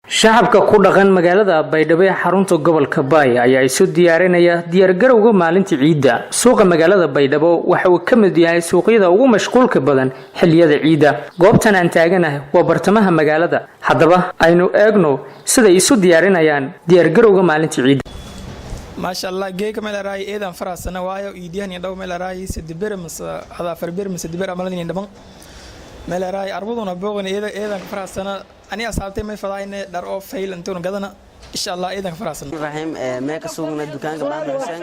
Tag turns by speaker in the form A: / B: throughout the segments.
A: shacabka ku dhaqan magaalada baydhabo ee xarunta gobolka Baay ayaa isu diyaarinaya diyargarowga maalinta Ciida. Suuqa magaalada baydhabo waxa uu ka mid yahay suuqyada ugu mashquulka badan xilliyada Ciida. Goobtan aan taaganahay waa bartamaha magaalada. Haddaba aynu eegno sida isu diyaarinayaan diyargarowga maalinta Ciida.
B: ما شاء الله جيك ملا راي إذا فراسنا وايو إيديان يدو ملا راي سدبر مس هذا فربير مس سدبر عملني يندبن ملا راي أربعون بوغن إذا فراسنا أنا أصابتي من فضاين دار أو فيل أنتون قدنا إن شاء الله إذا فراسنا.
C: فهم ما كسوقنا الدكان كمان حسين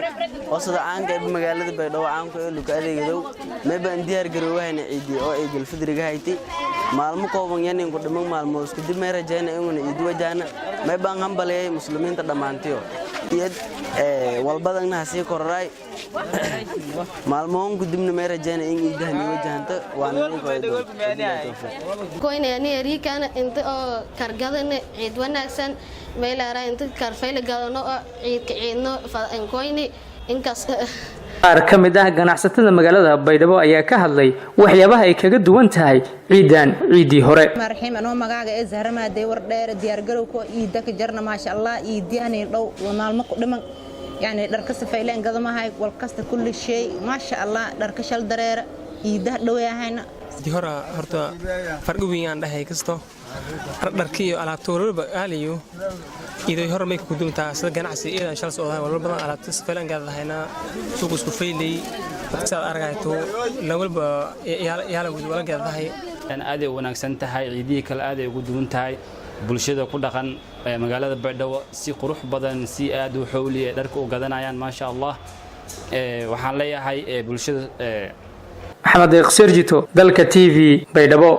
C: وصل عنك بمجال بيدو عنك لوكالي يدو ما بندير جروه هنا إيدي أو إيدي الفدري جايتي معلوم كوبان يعني نقول دم معلوم كده ما رجعنا إنه يدو جانا ما بانهم بالله مسلمين تدمانتيو يد والبدن ناسي كوراي معلومهم قدمنا ما رجعنا إنه يده نيوجانته وانا
D: كوين يعني ريك أنا أنت كرجالنا عيد وناسن ميلا را أنت كرفيل جالنا عيد عيدنا فإنكويني إنكاس
A: qaar ka mid ah ganacsatada magaalada baydhabo ayaa ka hadlay waxyaabaha ay kaga duwan tahay ciidii hore.
E: marxiim anoo magaaga ee Zahramaaday war dheer diyaar garowko ciida ka jarna ma sha Allah ciidiyani dhow maalmo ku dhiman yani dharka safayleen gadamahay wal kasta kulli shay ma sha Allah dharka shal dareer ciida dhawayahayna
B: دي هرا هرتا فرق وين عنده هيك استو دركيو على طول عليو إذا هرا ميك قدوم تاع جناعسي إذا إن شاء الله ولا بدنا على تسفلان قال هنا سوق سكوفيلي تسال أرجعتو لول ب يلا ولا قال هاي
F: أنا أدي وناكسنت هاي عيدي كل أدي قدوم تاعي bulshada ku dhaqan magaalada baydhabo si qurux badan si aad u xawliye dharka u gadanayaan ma sha Allah waxaan leeyahay bulshada
A: محمد قصير جيتو دلك تي في بيدبو.